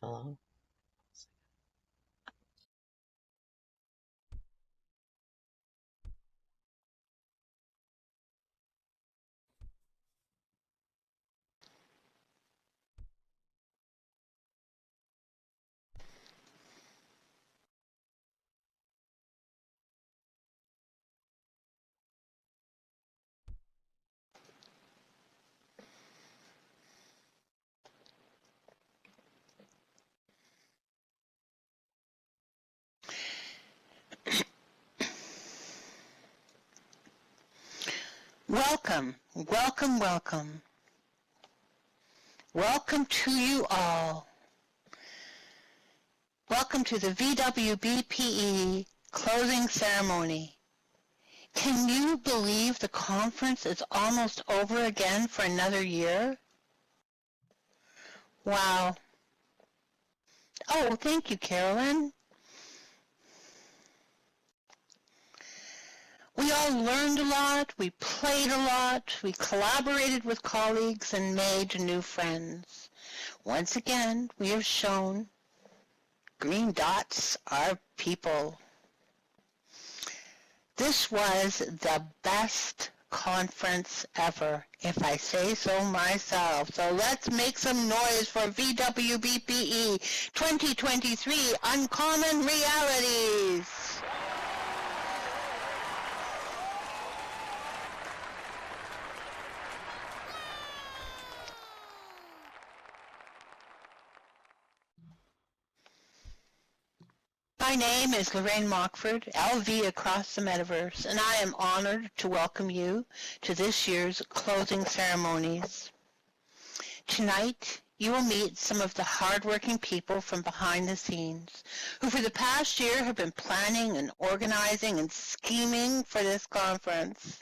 Hello. Welcome, welcome, welcome. Welcome to you all. Welcome to the VWBPE closing ceremony. Can you believe the conference is almost over again for another year? Wow. Oh, thank you, Carolyn. We all learned a lot, we played a lot, we collaborated with colleagues and made new friends. Once again, we have shown green dots are people. This was the best conference ever, if I say so myself. So let's make some noise for VWBPE 2023 Uncommon Realities. My name is Lorraine Mockford, LV across the Metaverse, and I am honored to welcome you to this year's closing ceremonies. Tonight, you will meet some of the hardworking people from behind the scenes who for the past year have been planning and organizing and scheming for this conference.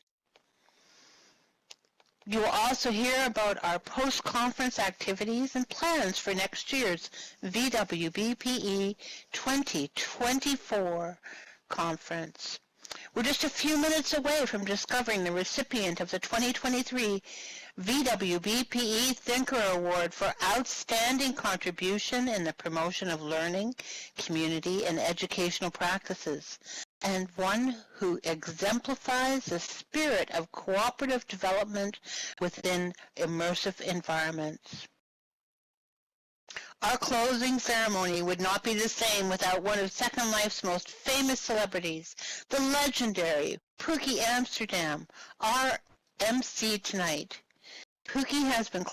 You will also hear about our post-conference activities and plans for next year's VWBPE 2024 conference. We're just a few minutes away from discovering the recipient of the 2023 VWBPE Thinkerer Award for outstanding contribution in the promotion of learning, community, and educational practices, and one who exemplifies the spirit of cooperative development within immersive environments. Our closing ceremony would not be the same without one of Second Life's most famous celebrities, the legendary Pooky Amsterdam, our MC tonight. Pooky has been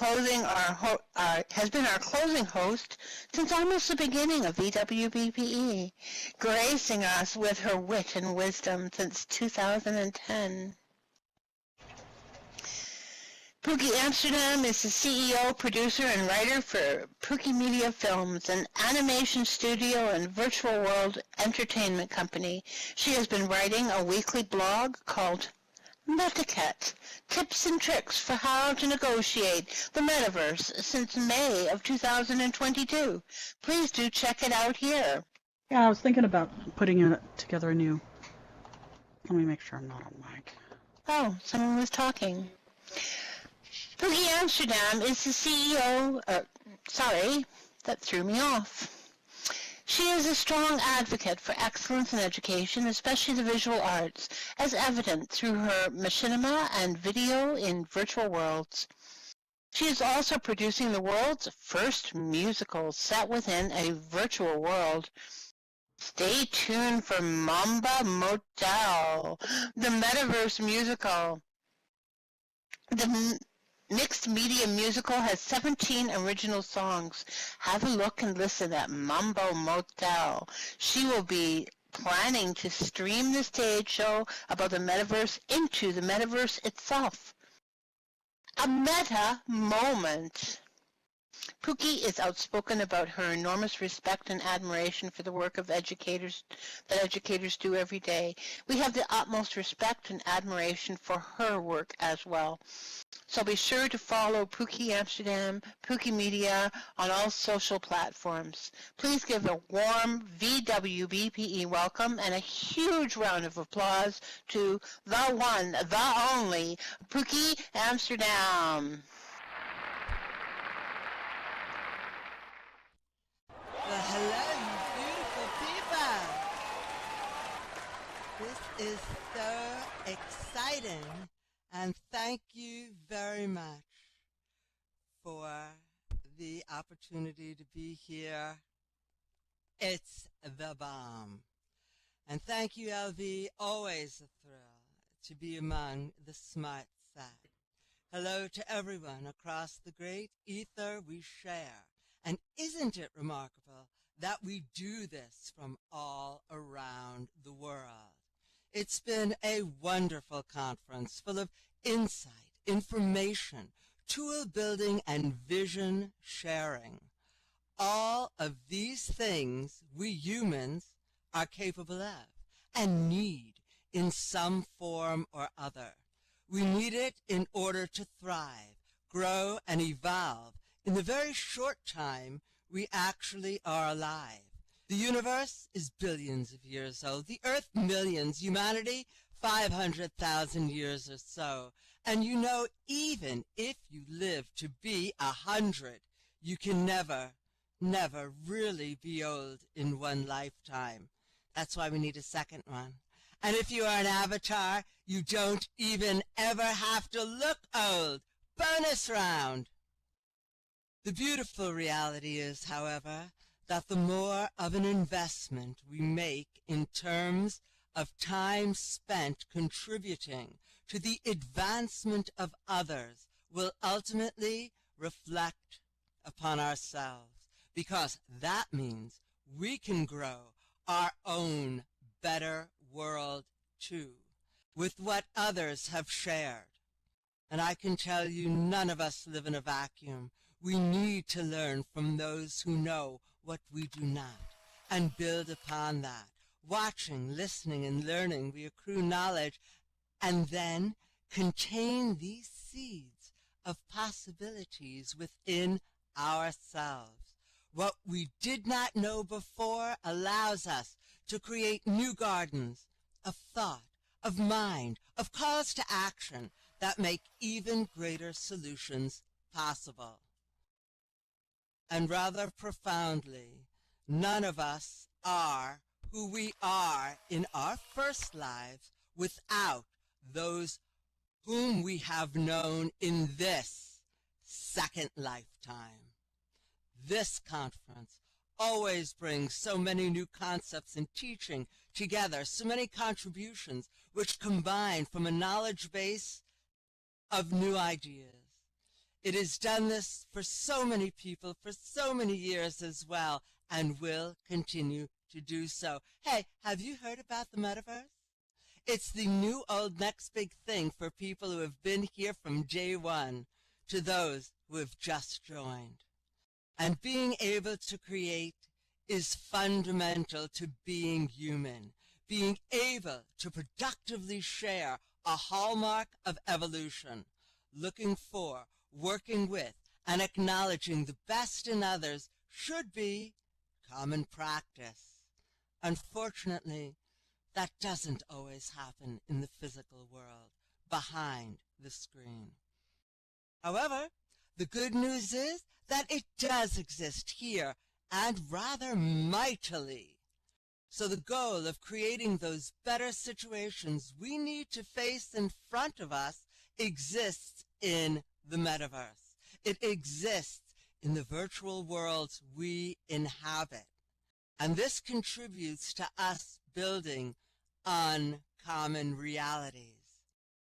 our closing host since almost the beginning of VWBPE, gracing us with her wit and wisdom since 2010. Pooky Amsterdam is the CEO, producer, and writer for Pooky Media Films, an animation studio and virtual world entertainment company. She has been writing a weekly blog called Metacat, Tips and Tricks for How to Negotiate the Metaverse since May of 2022. Please do check it out here. Yeah, I was thinking about putting together a new... Let me make sure I'm not on mic. Oh, someone was talking. Pooky Amsterdam is the CEO... sorry, that threw me off. She is a strong advocate for excellence in education, especially the visual arts, as evident through her machinima and video in virtual worlds. She is also producing the world's first musical set within a virtual world. Stay tuned for Mamba Motel, the Metaverse musical. The mixed media musical has 17 original songs. Have a look and listen at Mambo Motel. She will be planning to stream the stage show about the metaverse into the metaverse itself. A meta moment. Pooky is outspoken about her enormous respect and admiration for the work of educators do every day. We have the utmost respect and admiration for her work as well. So be sure to follow Pooky Amsterdam, Pooky Media on all social platforms. Please give a warm VWBPE welcome and a huge round of applause to the one, the only, Pooky Amsterdam. exciting, and thank you very much for the opportunity to be here. It's the bomb. And thank you, LV, always a thrill to be among the smart set. Hello to everyone across the great ether we share. And isn't it remarkable that we do this from all around the world? It's been a wonderful conference full of insight, information, tool building, and vision sharing. All of these things we humans are capable of and need in some form or other. We need it in order to thrive, grow, and evolve in the very short time we actually are alive. The universe is billions of years old, the earth millions, humanity 500,000 years or so. And you know, even if you live to be 100, you can never really be old in one lifetime. That's why we need a second one. And if you are an avatar, you don't even ever have to look old. Bonus round. The beautiful reality is, however, that the more of an investment we make in terms of time spent contributing to the advancement of others will ultimately reflect upon ourselves, because that means we can grow our own better world too, with what others have shared. And I can tell you, none of us live in a vacuum. We need to learn from those who know what we do not, and build upon that. Watching, listening, and learning, we accrue knowledge, and then contain these seeds of possibilities within ourselves. What we did not know before allows us to create new gardens of thought, of mind, of calls to action that make even greater solutions possible. And rather profoundly, none of us are who we are in our first lives without those whom we have known in this second lifetime. This conference always brings so many new concepts and teaching together, so many contributions which combine from a knowledge base of new ideas. It has done this for so many people for so many years as well, and will continue to do so. Hey, have you heard about the metaverse? It's the new old next big thing for people who have been here from day one to those who have just joined. And being able to create is fundamental to being human. Being able to productively share a hallmark of evolution, looking for, working with, and acknowledging the best in others should be common practice. Unfortunately, that doesn't always happen in the physical world, behind the screen. However, the good news is that it does exist here, and rather mightily. So the goal of creating those better situations we need to face in front of us exists in the metaverse. It exists in the virtual worlds we inhabit. And this contributes to us building uncommon realities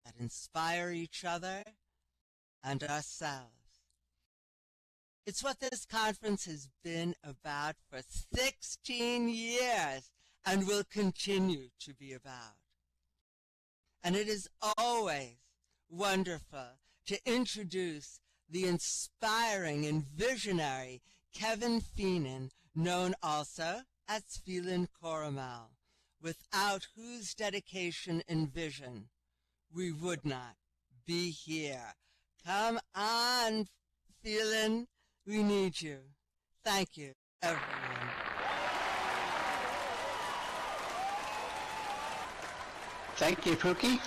that inspire each other and ourselves. It's what this conference has been about for 16 years and will continue to be about. And it is always wonderful to introduce the inspiring and visionary Kevin Phelan, known also as Phelan Corrimal, without whose dedication and vision we would not be here. Come on, Phelan. We need you. Thank you, everyone. Thank you, Pooky.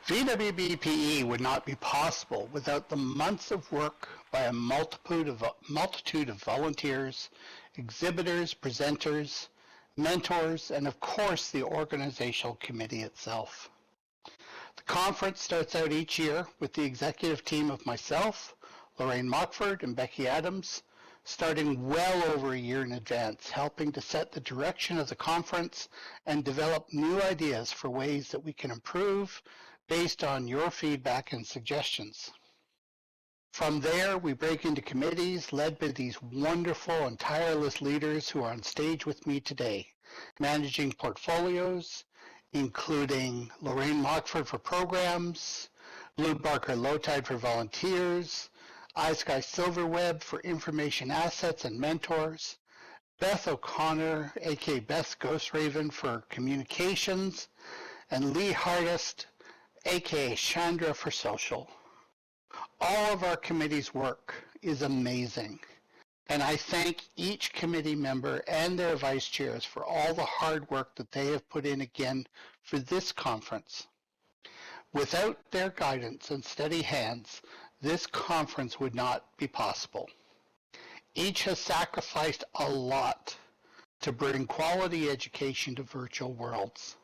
VWBPE would not be possible without the months of work by a multitude of volunteers, exhibitors, presenters, mentors, and of course the organizational committee itself. The conference starts out each year with the executive team of myself, Lorraine Mockford, and Becky Adams, starting well over a year in advance, helping to set the direction of the conference and develop new ideas for ways that we can improve based on your feedback and suggestions. From there, we break into committees led by these wonderful and tireless leaders who are on stage with me today, managing portfolios, including Lorraine Mockford for programs, Lou Barker-Lowtide for volunteers, iSky Silverweb for information assets and mentors, Beth O'Connor, aka Beth Ghostraven, for communications, and Lee Hardest, aka Chandra, for social. All of our committee's work is amazing, and I thank each committee member and their vice chairs for all the hard work that they have put in again for this conference. Without their guidance and steady hands, this conference would not be possible. Each has sacrificed a lot to bring quality education to virtual worlds.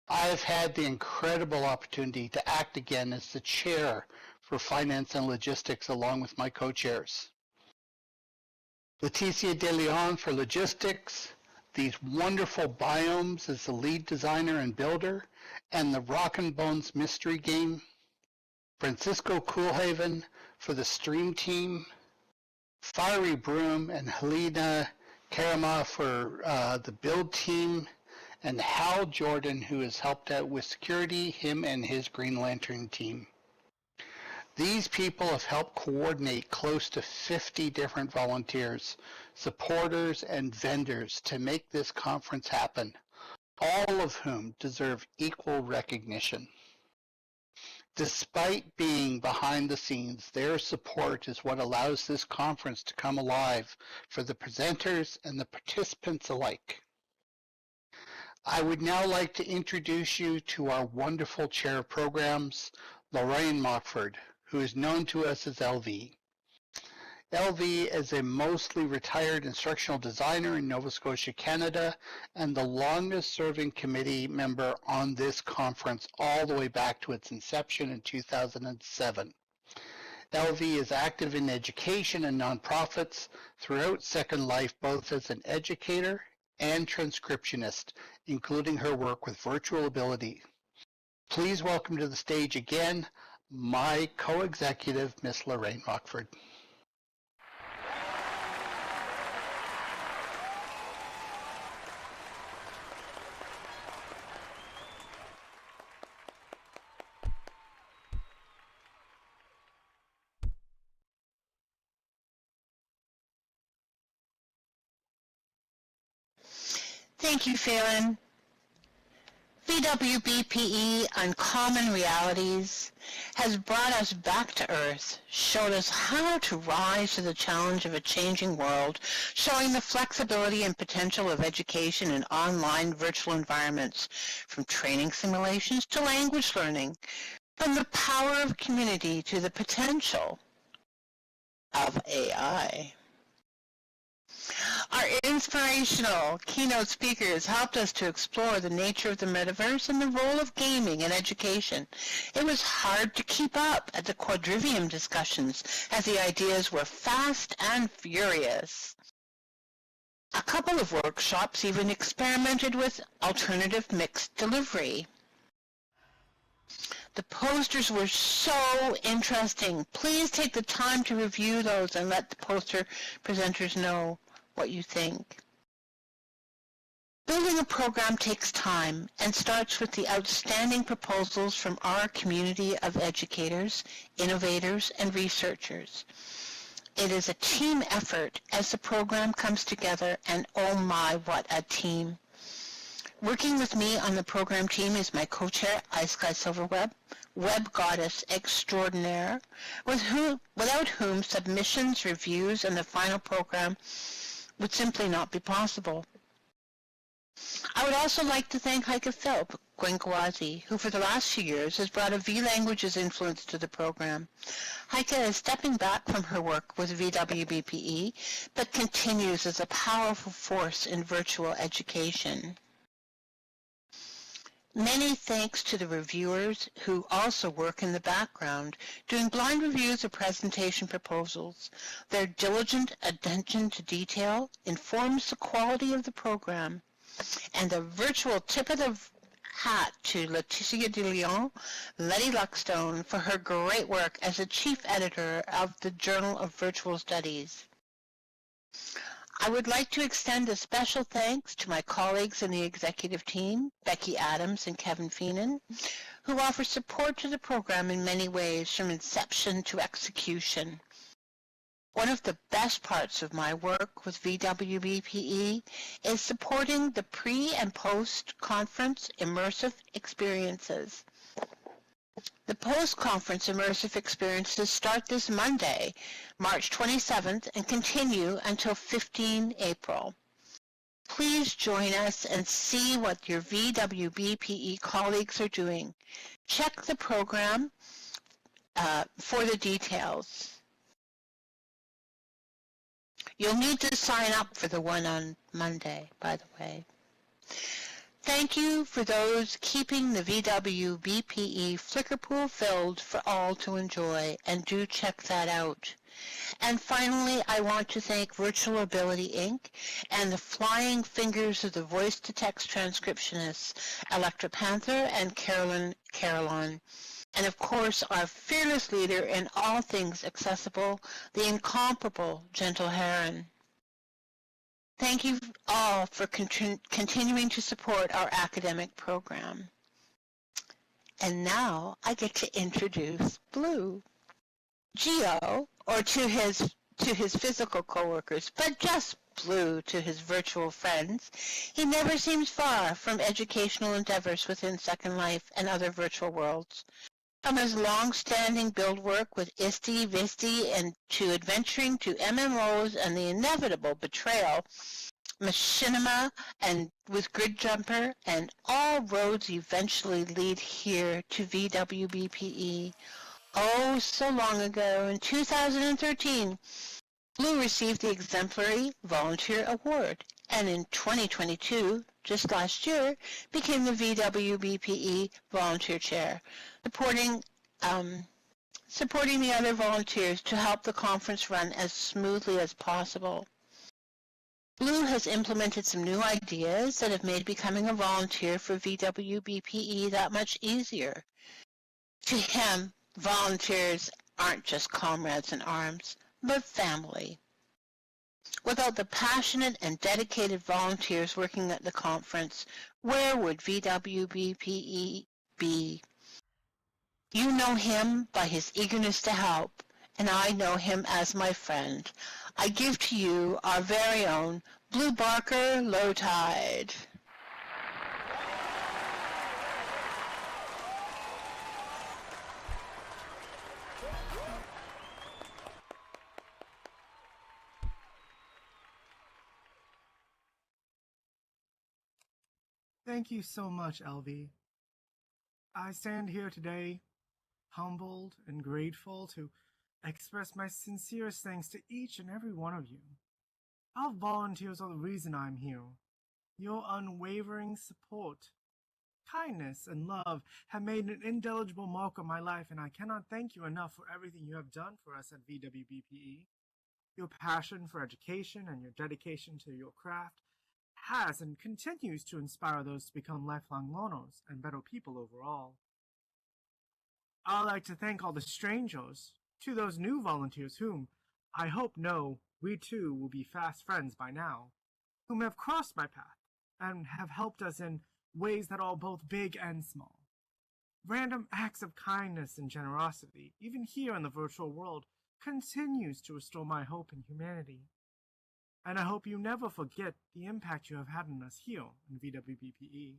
I have had the incredible opportunity to act again as the chair for finance and logistics along with my co-chairs. Leticia De Leon for logistics, these wonderful biomes as the lead designer and builder, and the Rock and Bones mystery game. Francisco Coolhaven for the stream team, Fiery Broom and Helena Karama for the build team, and Hal Jordan, who has helped out with security, him and his Green Lantern team. These people have helped coordinate close to 50 different volunteers, supporters, and vendors to make this conference happen, all of whom deserve equal recognition. Despite being behind the scenes, their support is what allows this conference to come alive for the presenters and the participants alike. I would now like to introduce you to our wonderful chair of programs, Lorraine Mockford, who is known to us as LV. LV is a mostly retired instructional designer in Nova Scotia, Canada, and the longest-serving committee member on this conference all the way back to its inception in 2007. LV is active in education and nonprofits throughout Second Life, both as an educator and transcriptionist, including her work with virtual ability. Please welcome to the stage again my co-executive, Miss Lorraine Mockford. Thank you, Phelan. VWBPE Uncommon Realities has brought us back to Earth, showed us how to rise to the challenge of a changing world, showing the flexibility and potential of education in online virtual environments, from training simulations to language learning, from the power of community to the potential of AI. Our inspirational keynote speakers helped us to explore the nature of the metaverse and the role of gaming in education. It was hard to keep up at the quadrivium discussions as the ideas were fast and furious. A couple of workshops even experimented with alternative mixed delivery. The posters were so interesting. Please take the time to review those and let the poster presenters know what you think. Building a program takes time and starts with the outstanding proposals from our community of educators, innovators, and researchers. It is a team effort as the program comes together, and oh my, what a team. Working with me on the program team is my co-chair, iSky Silverweb, web goddess extraordinaire, without whom submissions, reviews, and the final program would simply not be possible. I would also like to thank Heike Philp Gwenkawazi, who for the last few years has brought a V-Languages influence to the program. Heike is stepping back from her work with VWBPE, but continues as a powerful force in virtual education. Many thanks to the reviewers who also work in the background, doing blind reviews of presentation proposals. Their diligent attention to detail informs the quality of the program. And a virtual tip of the hat to Laetitia de Leon, Letty Luckstone, for her great work as the chief editor of the Journal of Virtual Studies. I would like to extend a special thanks to my colleagues in the executive team, Becky Adams and Kevin Phelan, who offer support to the program in many ways from inception to execution. One of the best parts of my work with VWBPE is supporting the pre- and post-conference immersive experiences. The post-conference immersive experiences start this Monday, March 27th, and continue until 15 April. Please join us and see what your VWBPE colleagues are doing. Check the program for the details. You'll need to sign up for the one on Monday, by the way. Thank you for those keeping the VWBPE Flickr pool filled for all to enjoy, and do check that out. And finally, I want to thank Virtual Ability Inc. and the flying fingers of the voice-to-text transcriptionists, Electra Panther and Caroline. And of course, our fearless leader in all things accessible, the incomparable Gentle Heron. Thank you all for continuing to support our academic program. And now I get to introduce Blue. Geo, or to his physical coworkers, but just Blue to his virtual friends. He never seems far from educational endeavors within Second Life and other virtual worlds. From his long-standing build work with ISTE, VISTE, and to adventuring to MMOs and the inevitable betrayal, machinima, and with Grid Jumper, and all roads eventually lead here to VWBPE. Oh, so long ago, in 2013, Blue received the Exemplary Volunteer Award, and in 2022, just last year, became the VWBPE Volunteer Chair, supporting the other volunteers to help the conference run as smoothly as possible. Blue has implemented some new ideas that have made becoming a volunteer for VWBPE that much easier. To him, volunteers aren't just comrades in arms, but family. Without the passionate and dedicated volunteers working at the conference, where would VWBPE be? You know him by his eagerness to help, and I know him as my friend. I give to you our very own Blue Barker Low Tide. Thank you so much, LV. I stand here today, humbled and grateful to express my sincerest thanks to each and every one of you. Our volunteers are the reason I'm here. Your unwavering support, kindness, and love have made an indelible mark on my life, and I cannot thank you enough for everything you have done for us at VWBPE. Your passion for education and your dedication to your craft has and continues to inspire those to become lifelong learners and better people overall. I'd like to thank all the strangers, to those new volunteers whom I hope know we too will be fast friends by now, whom have crossed my path and have helped us in ways that are both big and small. Random acts of kindness and generosity, even here in the virtual world, continues to restore my hope in humanity. And I hope you never forget the impact you have had on us here in VWBPE.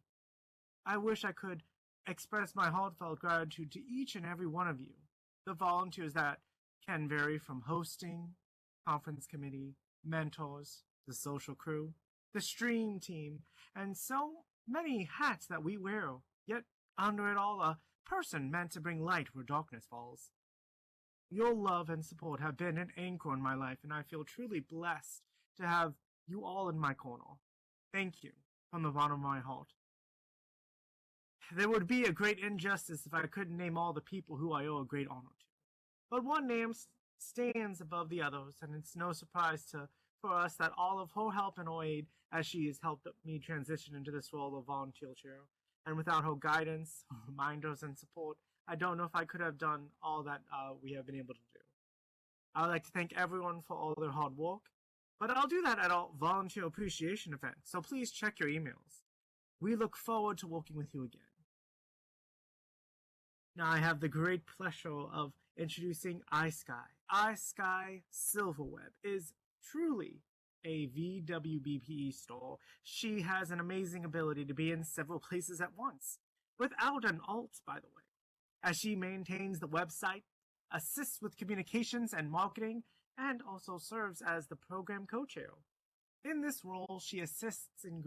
I wish I could express my heartfelt gratitude to each and every one of you, the volunteers that can vary from hosting, conference committee, mentors, the social crew, the stream team, and so many hats that we wear, yet under it all a person meant to bring light where darkness falls. Your love and support have been an anchor in my life, and I feel truly blessed to have you all in my corner. Thank you from the bottom of my heart. There would be a great injustice if I couldn't name all the people who I owe a great honor to. But one name stands above the others, and it's no surprise for us that all of her help and her aid, as she has helped me transition into this role of volunteer chair, and without her guidance, reminders, and support, I don't know if I could have done all that we have been able to do. I would like to thank everyone for all their hard work, but I'll do that at our volunteer appreciation event, so please check your emails. We look forward to working with you again. Now I have the great pleasure of introducing iSky. iSky Silverweb is truly a VWBPE star. She has an amazing ability to be in several places at once, without an alt, by the way, as she maintains the website, assists with communications and marketing, and also serves as the program co-chair. In this role, she assists in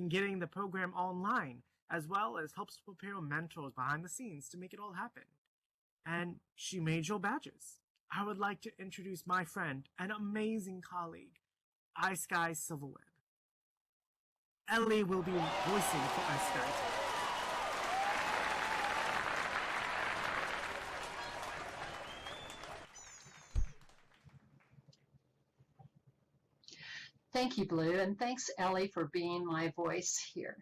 getting the program online, as well as helps prepare mentors behind the scenes to make it all happen. And she made your badges. I would like to introduce my friend and amazing colleague, iSky Silverweb. Ellie will be voicing for iSky today. Thank you, Blue, and thanks, Ellie, for being my voice here.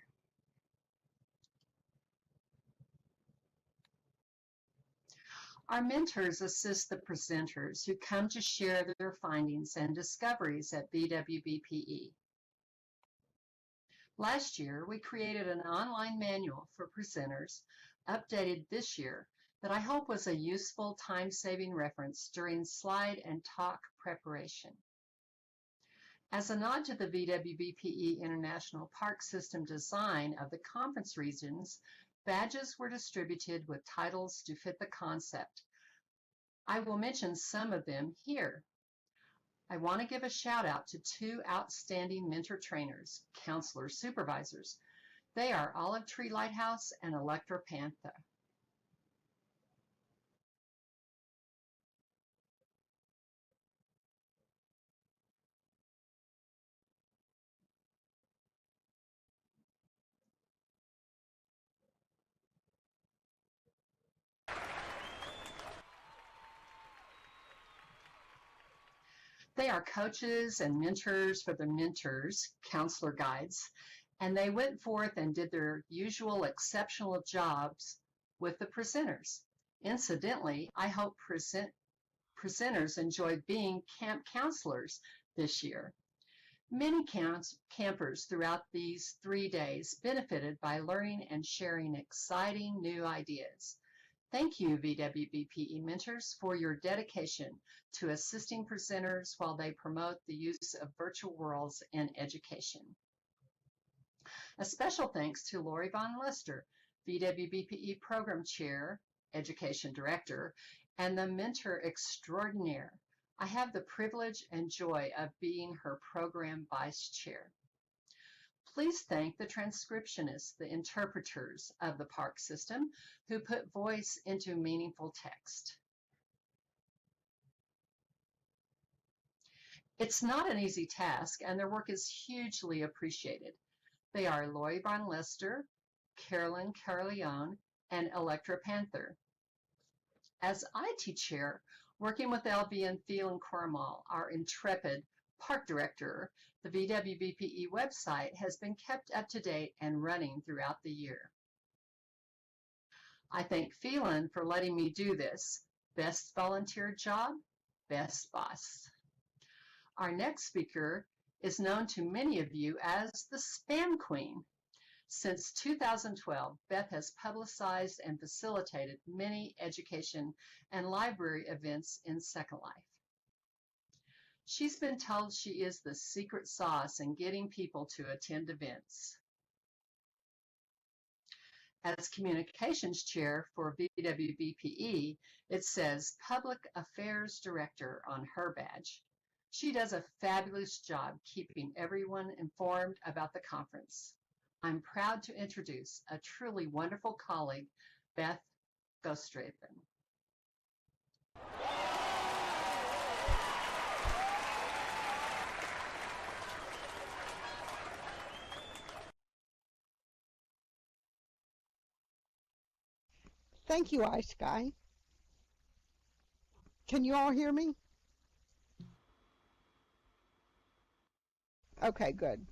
Our mentors assist the presenters who come to share their findings and discoveries at VWBPE. Last year, we created an online manual for presenters, updated this year, that I hope was a useful time-saving reference during slide and talk preparation. As a nod to the VWBPE International Park System design of the conference regions, badges were distributed with titles to fit the concept. I will mention some of them here. I want to give a shout out to two outstanding mentor trainers, counselor supervisors. They are Olive Tree Lighthouse and Electra Panther. They are coaches and mentors for the mentors, counselor guides, and they went forth and did their usual exceptional jobs with the presenters. Incidentally, I hope presenters enjoyed being camp counselors this year. Many campers throughout these 3 days benefited by learning and sharing exciting new ideas. Thank you, VWBPE mentors, for your dedication to assisting presenters while they promote the use of virtual worlds in education. A special thanks to Lori Von Lester, VWBPE Program Chair, Education Director, and the Mentor Extraordinaire. I have the privilege and joy of being her Program Vice Chair. Please thank the transcriptionists, the interpreters of the park system, who put voice into meaningful text. It's not an easy task, and their work is hugely appreciated. They are Lori Von Lester, Carolyn Carleone, and Electra Panther. As IT Chair, working with LB and Phelan Corrimal, our intrepid Park Director, the VWBPE website has been kept up to date and running throughout the year. I thank Phelan for letting me do this. Best volunteer job, best boss. Our next speaker is known to many of you as the Spam Queen. Since 2012, Beth has publicized and facilitated many education and library events in Second Life. She's been told she is the secret sauce in getting people to attend events. As Communications Chair for VWBPE, it says Public Affairs Director on her badge. She does a fabulous job keeping everyone informed about the conference. I'm proud to introduce a truly wonderful colleague, Beth Ghostraven. Thank you, iSky. Can you all hear me? Okay, good.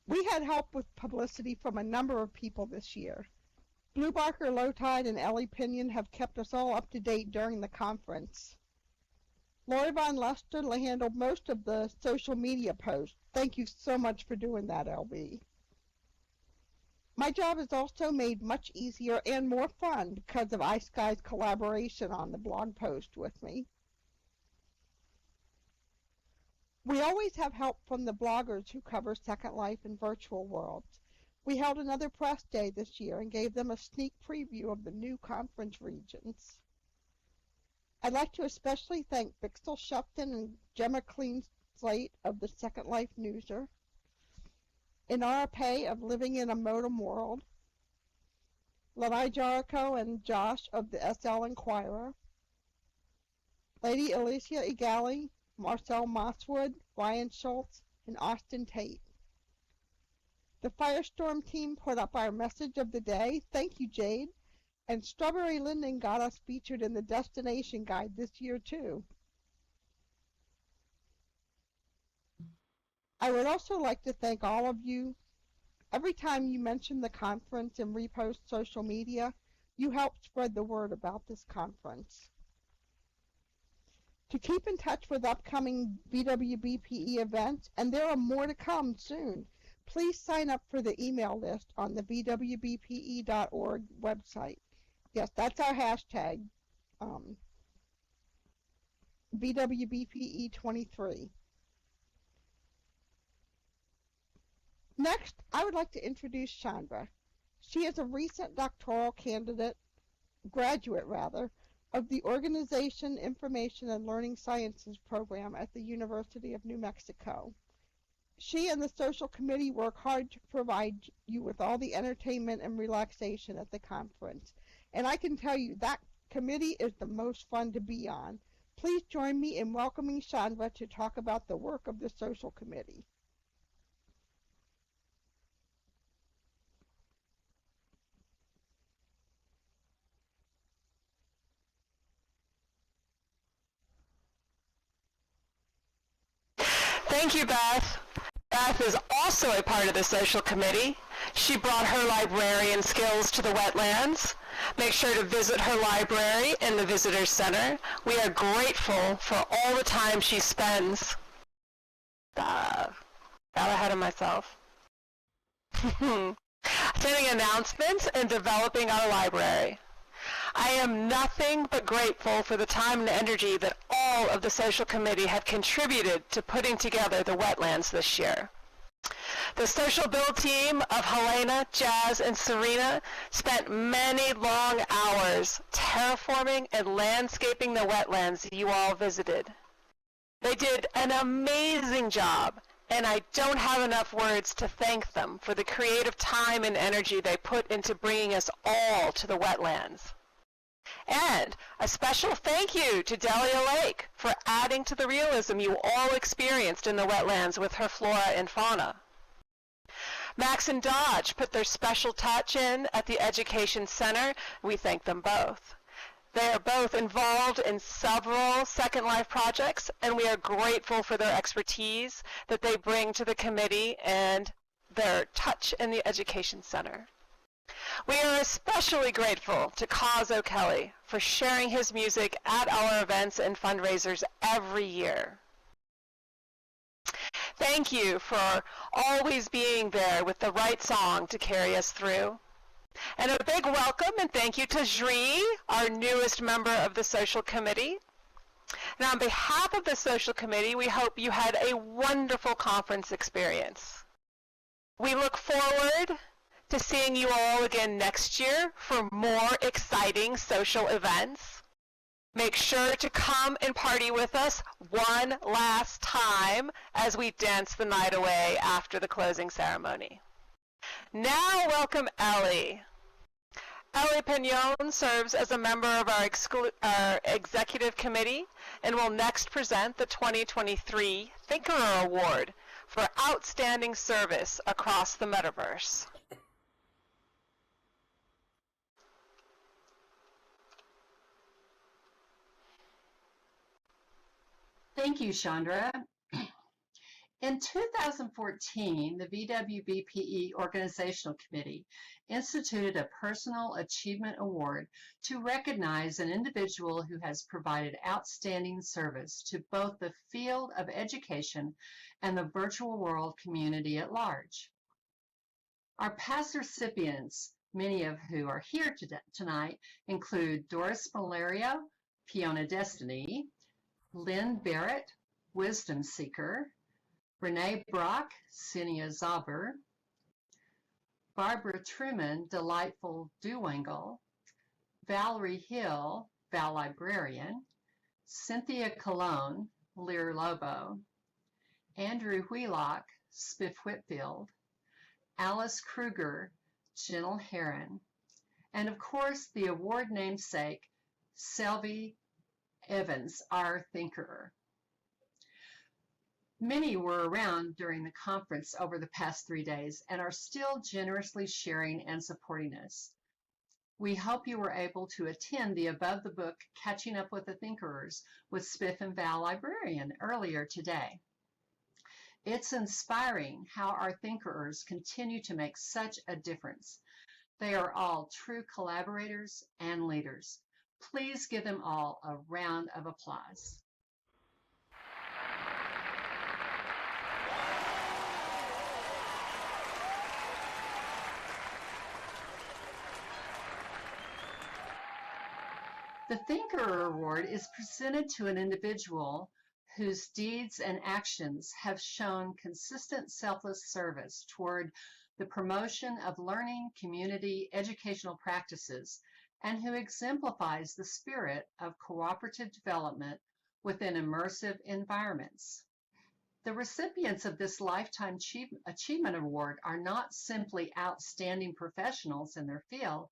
We had help with publicity from a number of people this year. Blue Barker, Low Tide, and Ellie Pinion have kept us all up to date during the conference. Lori Von Lester handled most of the social media posts. Thank you so much for doing that, LB. My job is also made much easier and more fun because of iSky's collaboration on the blog post with me. We always have help from the bloggers who cover Second Life and virtual worlds. We held another press day this year and gave them a sneak preview of the new conference regions. I'd like to especially thank Bixel Shupton and Gemma Clean-Slate of the Second Life Newser, Inara Pay of Living in a Modem World, Lanai Jericho and Josh of the SL Inquirer, Lady Alicia Egali, Marcel Mosswood, Ryan Schultz, and Austin Tate. The Firestorm team put up our message of the day. Thank you, Jade. And Strawberry Linden got us featured in the destination guide this year, too. I would also like to thank all of you. Every time you mention the conference and repost social media, you help spread the word about this conference. To keep in touch with upcoming VWBPE events, and there are more to come soon, please sign up for the email list on the VWBPE.org website. Yes, that's our hashtag, VWBPE23. Next, I would like to introduce Chandra. She is a recent doctoral graduate, of the Organization, Information, and Learning Sciences program at the University of New Mexico. She and the social committee work hard to provide you with all the entertainment and relaxation at the conference. And I can tell you that committee is the most fun to be on. Please join me in welcoming Chandra to talk about the work of the social committee. Thank you, Beth. Beth is also a part of the social committee. She brought her librarian skills to the wetlands. Make sure to visit her library in the Visitor Center. We are grateful for all the time she spends. Got ahead of myself. Sending announcements and developing our library. I am nothing but grateful for the time and energy that all of the social committee have contributed to putting together the wetlands this year. The social build team of Helena, Jazz, and Serena spent many long hours terraforming and landscaping the wetlands you all visited. They did an amazing job, and I don't have enough words to thank them for the creative time and energy they put into bringing us all to the wetlands. And a special thank you to Delia Lake for adding to the realism you all experienced in the wetlands with her flora and fauna. Max and Dodge put their special touch in at the Education Center. We thank them both. They are both involved in several Second Life projects, and we are grateful for their expertise that they bring to the committee and their touch in the Education Center. We are especially grateful to Kaz O'Kelly for sharing his music at our events and fundraisers every year. Thank you for always being there with the right song to carry us through. And a big welcome and thank you to Jri, our newest member of the Social Committee. And on behalf of the Social Committee, we hope you had a wonderful conference experience. We look forward to seeing you all again next year for more exciting social events. Make sure to come and party with us one last time as we dance the night away after the closing ceremony. Now welcome Ellie. Ellie Pignon serves as a member of our executive committee and will next present the 2023 Thinkerer Award for outstanding service across the metaverse. Thank you, Chandra. In 2014, the VWBPE Organizational Committee instituted a Personal Achievement Award to recognize an individual who has provided outstanding service to both the field of education and the virtual world community at large. Our past recipients, many of who are here tonight, include Doris Malario, Fiona Destiny, Lynn Barrett, Wisdom Seeker, Renee Brock, Cinia Zauber, Barbara Truman, Delightful Duwangle, Valerie Hill, Val Librarian, Cynthia Colon, Lear Lobo, Andrew Wheelock, Spiff Whitfield, Alice Kruger, Gentle Heron, and of course the award namesake, Selby Evans, our Thinkerer. Many were around during the conference over the past 3 days and are still generously sharing and supporting us. We hope you were able to attend the Above the Book Catching Up with the Thinkerers with Spiff and Val Librarian earlier today. It's inspiring how our Thinkerers continue to make such a difference. They are all true collaborators and leaders. Please give them all a round of applause. The Thinkerer Award is presented to an individual whose deeds and actions have shown consistent selfless service toward the promotion of learning, community, educational practices, and who exemplifies the spirit of cooperative development within immersive environments. The recipients of this Lifetime Achievement Award are not simply outstanding professionals in their field.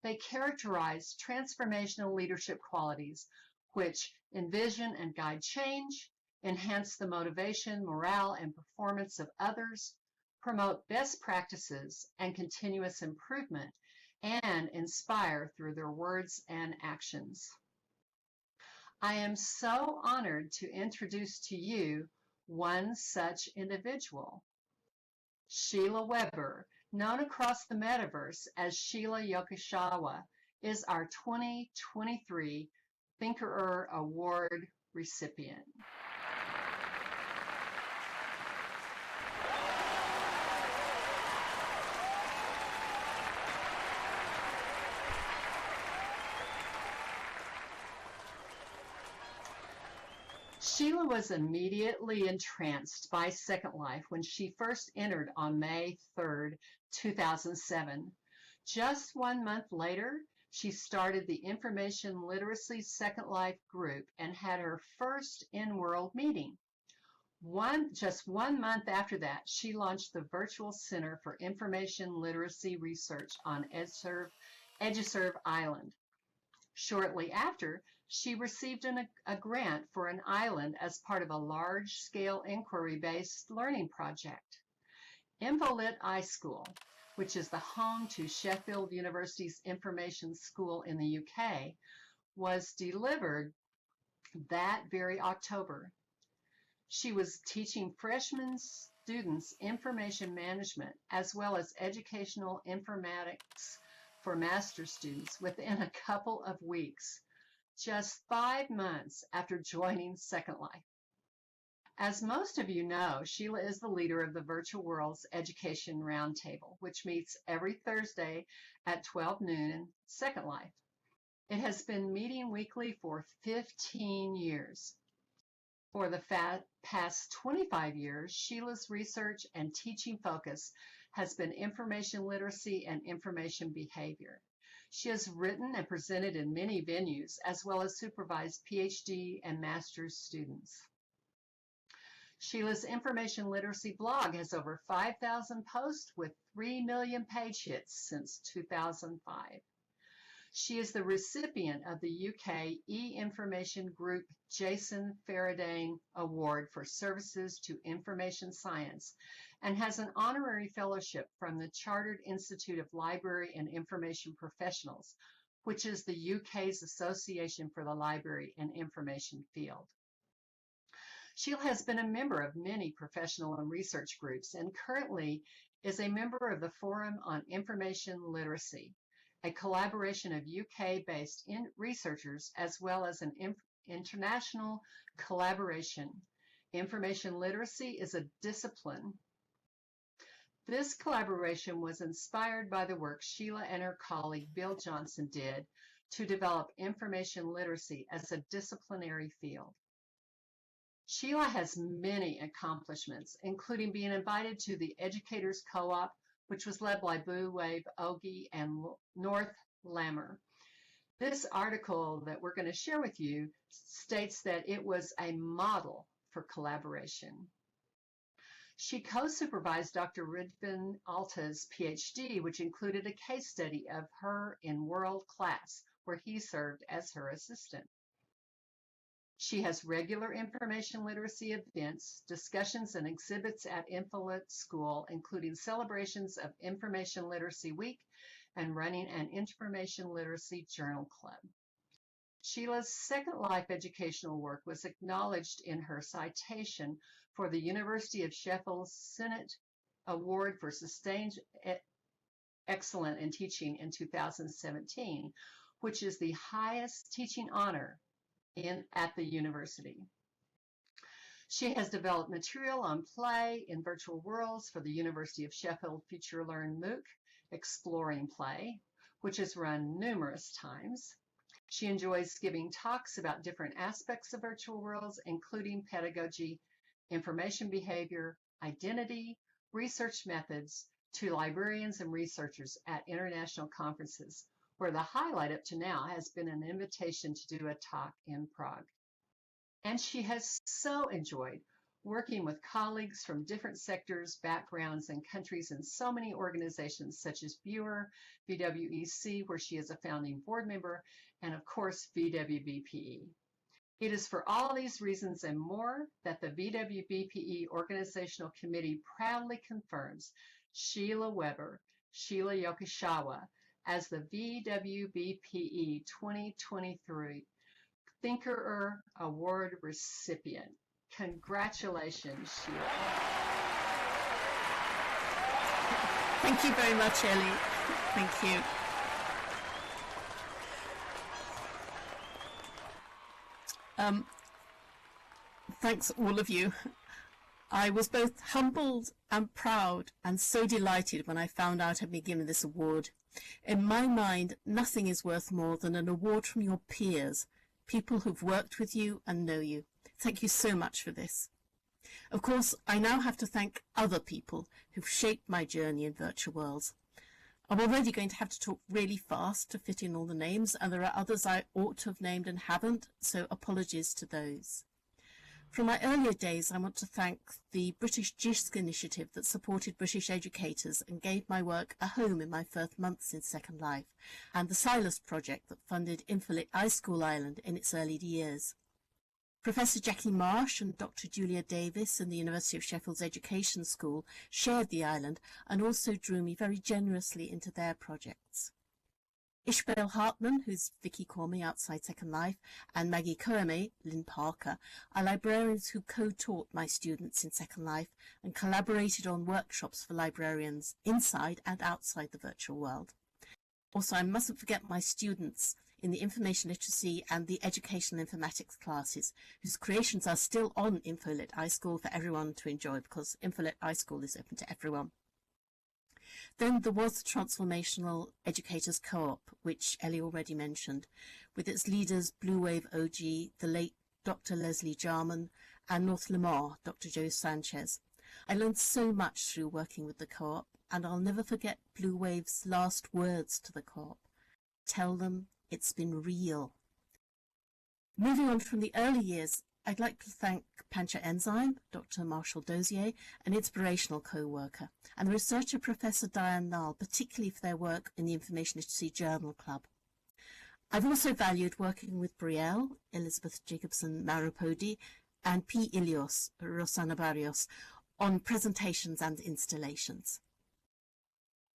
They characterize transformational leadership qualities which envision and guide change, enhance the motivation, morale, and performance of others, promote best practices and continuous improvement, and inspire through their words and actions. I am so honored to introduce to you one such individual. Sheila Weber, known across the metaverse as Sheila Yokosawa, is our 2023 Thinkerer Award recipient. Sheila was immediately entranced by Second Life when she first entered on May 3rd, 2007. Just 1 month later, she started the Information Literacy Second Life group and had her first in-world meeting. Just 1 month after that, she launched the Virtual Center for Information Literacy Research on EduServe Island. Shortly after, she received a grant for an island as part of a large-scale inquiry-based learning project. InfoLit iSchool, which is the home to Sheffield University's Information School in the UK, was delivered that very October. She was teaching freshman students information management as well as educational informatics for master's students within a couple of weeks, just 5 months after joining Second Life. As most of you know, Sheila is the leader of the Virtual Worlds Education Roundtable, which meets every Thursday at 12 noon in Second Life. It has been meeting weekly for 15 years. For the past 25 years, Sheila's research and teaching focus has been information literacy and information behavior. She has written and presented in many venues, as well as supervised PhD and master's students. Sheila's information literacy blog has over 5,000 posts with 3 million page hits since 2005. She is the recipient of the UK e-information group Jason Faradane Award for Services to Information Science and has an honorary fellowship from the Chartered Institute of Library and Information Professionals, which is the UK's Association for the Library and Information Field. Sheila has been a member of many professional and research groups and currently is a member of the Forum on Information Literacy, a collaboration of UK-based researchers as well as an international collaboration. Information literacy is a discipline. This collaboration was inspired by the work Sheila and her colleague Bill Johnson did to develop information literacy as a disciplinary field. Sheila has many accomplishments, including being invited to the Educators Co-op, which was led by VWBPE and North Lammer. This article that we're going to share with you states that it was a model for collaboration. She co-supervised Dr. Ridvan Alta's PhD, which included a case study of her in world class, where he served as her assistant. She has regular information literacy events, discussions, and exhibits at InfoLit School, including celebrations of Information Literacy Week and running an Information Literacy Journal Club. Sheila's Second Life educational work was acknowledged in her citation for the University of Sheffield's Senate Award for Sustained Excellence in Teaching in 2017, which is the highest teaching honor at the university. She has developed material on play in virtual worlds for the University of Sheffield Future Learn MOOC, Exploring Play, which has run numerous times. She enjoys giving talks about different aspects of virtual worlds, including pedagogy, information behavior, identity, research methods, to librarians and researchers at international conferences, where the highlight up to now has been an invitation to do a talk in Prague. And she has so enjoyed working with colleagues from different sectors, backgrounds, and countries in so many organizations such as Viewer, VWEC, where she is a founding board member, and of course, VWBPE. It is for all these reasons and more that the VWBPE Organizational Committee proudly confirms Sheila Weber, Sheila Yokoshawa, as the VWBPE 2023 Thinkerer Award Recipient. Congratulations, Sheila. Thank you very much, Ellie. Thank you. Thanks, all of you. I was both humbled and proud and so delighted when I found out I'd been given this award. In my mind, nothing is worth more than an award from your peers, people who've worked with you and know you. Thank you so much for this. Of course, I now have to thank other people who've shaped my journey in virtual worlds. I'm already going to have to talk really fast to fit in all the names, and there are others I ought to have named and haven't, so apologies to those. From my earlier days, I want to thank the British JISC initiative that supported British educators and gave my work a home in my first months in Second Life, and the Silas project that funded InfoLit iSchool Ireland in its early years. Professor Jackie Marsh and Dr. Julia Davis in the University of Sheffield's Education School shared the island and also drew me very generously into their projects. Ishbel Hartman, who's Vicky Cormie outside Second Life, and Maggie Coame, Lynn Parker, are librarians who co-taught my students in Second Life and collaborated on workshops for librarians inside and outside the virtual world. Also, I mustn't forget my students in the information literacy and the educational informatics classes, whose creations are still on InfoLit iSchool for everyone to enjoy, because InfoLit iSchool is open to everyone. Then there was the Transformational Educators Co-op, which Ellie already mentioned, with its leaders Blue Wave OG, the late Dr. Leslie Jarman, and North Lamar, Dr. Joe Sanchez. I learned so much through working with the co-op, and I'll never forget Blue Wave's last words to the co-op. Tell them it's been real. Moving on from the early years, I'd like to thank Pancha Enzyme, Dr. Marshall Dozier, an inspirational co-worker, and the researcher Professor Diane Nall, particularly for their work in the Information Literacy Journal Club. I've also valued working with Brielle, Elizabeth Jacobson Marupodi, and P. Ilios, Rosana Barrios, on presentations and installations.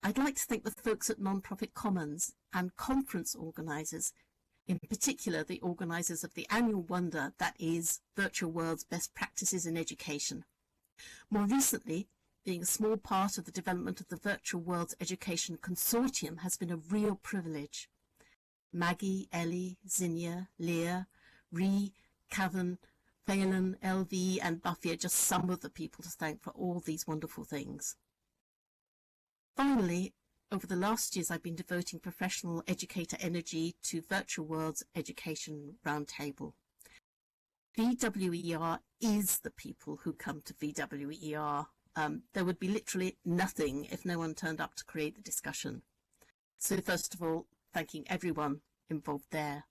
I'd like to thank the folks at Nonprofit Commons and conference organisers, in particular the organisers of the annual wonder that is Virtual World's Best Practices in Education. More recently, being a small part of the development of the Virtual World's Education Consortium has been a real privilege. Maggie, Ellie, Zinnia, Leah, Ree, Cavan, Phelan, LV and Buffy are just some of the people to thank for all these wonderful things. Finally, over the last years I've been devoting professional educator energy to Virtual World's Education Roundtable. VWER is the people who come to VWER. There would be literally nothing if no one turned up to create the discussion. So first of all, thanking everyone involved there.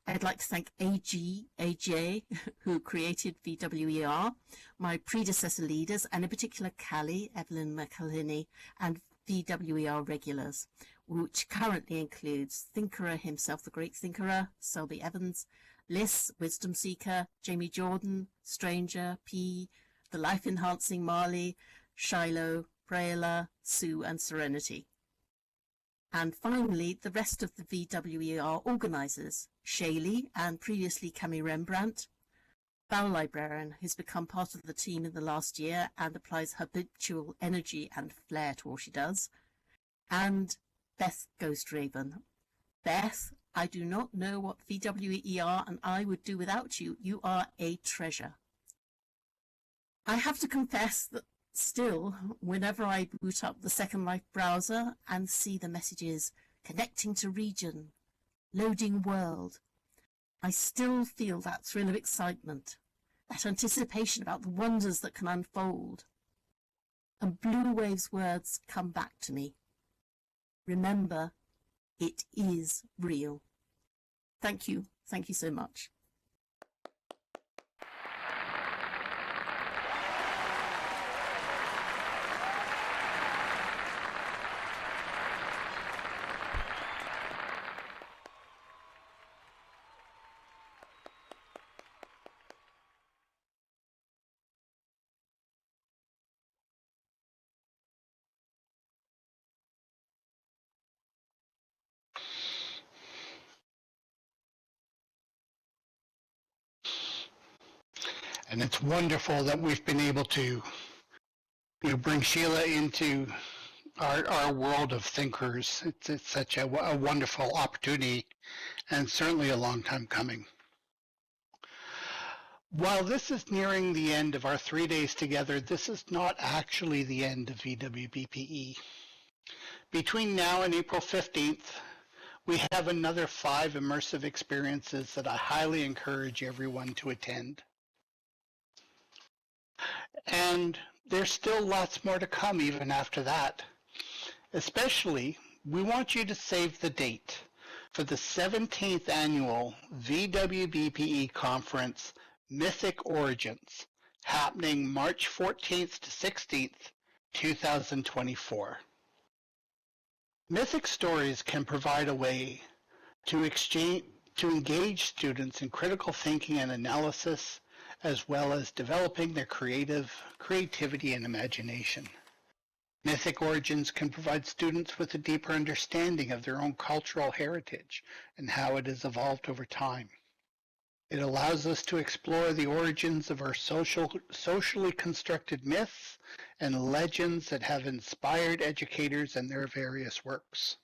I'd like to thank AJ, who created VWER, my predecessor leaders, and in particular Callie, Evelyn McElhinney, and VWER regulars, which currently includes Thinkerer himself, the great Thinkerer, Selby Evans, Liz, Wisdom Seeker, Jamie Jordan, Stranger, P, the life-enhancing Marley, Shiloh, Prayla, Sue, and Serenity. And finally, the rest of the VWER organisers, Shaylee and previously Cami Rembrandt, Val Librarian, who's become part of the team in the last year and applies habitual energy and flair to all she does, and Beth Ghost Raven. Beth, I do not know what VWER and I would do without you. You are a treasure. I have to confess that still, whenever I boot up the Second Life browser and see the messages connecting to region, loading world, I still feel that thrill of excitement, that anticipation about the wonders that can unfold. And Blue Wave's words come back to me. Remember, it is real. Thank you. Thank you so much. And it's wonderful that we've been able to bring Sheila into our world of thinkers. It's such a wonderful opportunity and certainly a long time coming. While this is nearing the end of our 3 days together, this is not actually the end of VWBPE. Between now and April 15th, we have another 5 immersive experiences that I highly encourage everyone to attend. And there's still lots more to come even after that. Especially, we want you to save the date for the 17th annual VWBPE Conference, Mythic Origins, happening March 14th to 16th, 2024. Mythic stories can provide a way to engage students in critical thinking and analysis, as well as developing their creativity and imagination. Mythic Origins can provide students with a deeper understanding of their own cultural heritage and how it has evolved over time. It allows us to explore the origins of our socially constructed myths and legends that have inspired educators in their various works.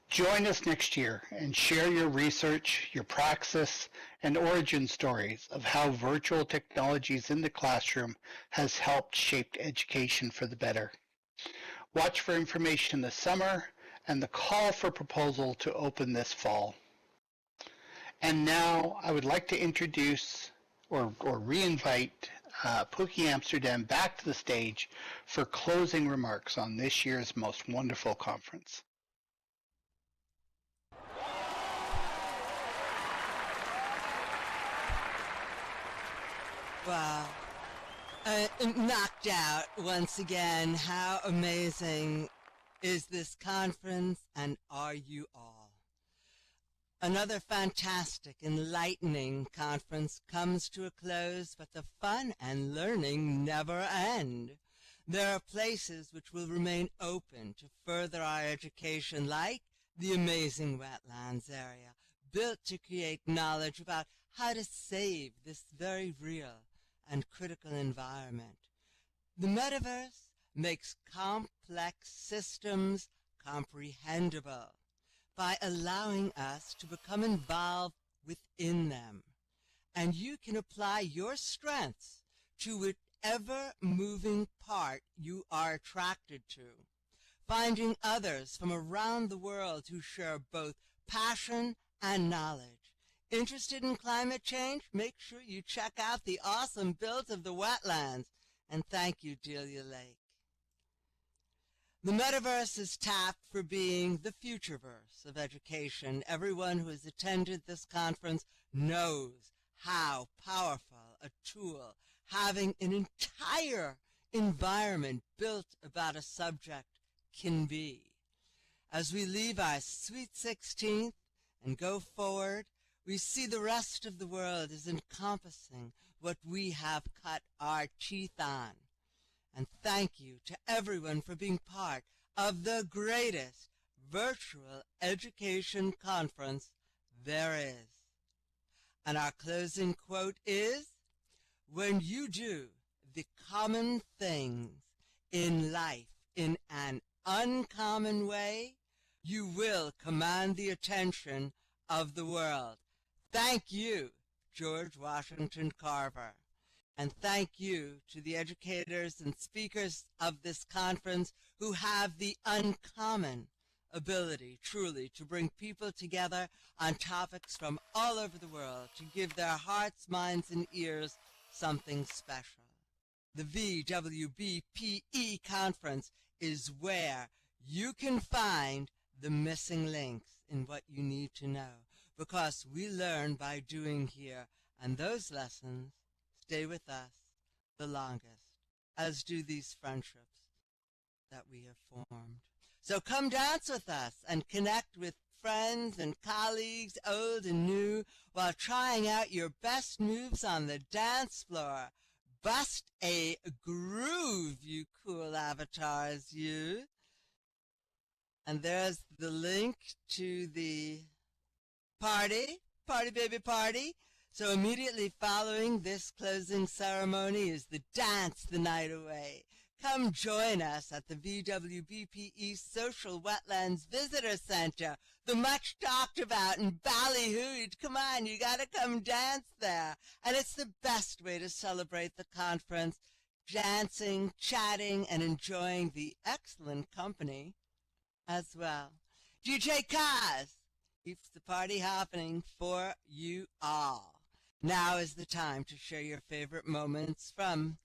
Join us next year and share your research, your praxis, and origin stories of how virtual technologies in the classroom has helped shape education for the better. Watch for information this summer and the call for proposal to open this fall. And now I would like to introduce or re-invite Pooky Amsterdam back to the stage for closing remarks on this year's most wonderful conference. Wow. Knocked out once again. How amazing is this conference, and are you all? Another fantastic, enlightening conference comes to a close, but the fun and learning never end. There are places which will remain open to further our education, like the amazing wetlands area, built to create knowledge about how to save this very real and critical environment. The metaverse makes complex systems comprehensible by allowing us to become involved within them. And you can apply your strengths to whichever moving part you are attracted to, finding others from around the world who share both passion and knowledge. Interested in climate change? Make sure you check out the awesome build of the wetlands. And thank you, Delia Lake. The metaverse is tapped for being the futureverse of education. Everyone who has attended this conference knows how powerful a tool having an entire environment built about a subject can be. As we leave our sweet 16th and go forward, we see the rest of the world as encompassing what we have cut our teeth on. And thank you to everyone for being part of the greatest virtual education conference there is. And our closing quote is, when you do the common things in life in an uncommon way, you will command the attention of the world. Thank you, George Washington Carver. And thank you to the educators and speakers of this conference who have the uncommon ability, truly, to bring people together on topics from all over the world, to give their hearts, minds, and ears something special. The VWBPE Conference is where you can find the missing links in what you need to know, because we learn by doing here, and those lessons stay with us the longest, as do these friendships that we have formed. So come dance with us and connect with friends and colleagues, old and new, while trying out your best moves on the dance floor. Bust a groove, you cool avatars, you. And there's the link to the party, baby party. So immediately following this closing ceremony is the Dance the Night Away. Come join us at the VWBPE Social Wetlands Visitor Center, the much talked about and ballyhooed. Come on, you gotta come dance there. And it's the best way to celebrate the conference, dancing, chatting, and enjoying the excellent company as well. DJ Kaz keeps the party happening for you all. Now is the time to share your favorite moments from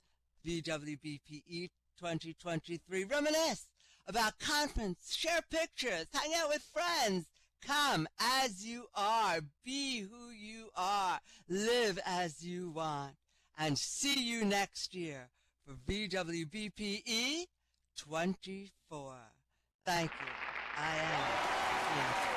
VWBPE 2023. Reminisce about conference, share pictures, hang out with friends. Come as you are, be who you are, live as you want, and see you next year for VWBPE 24. Thank you. I am. Yes.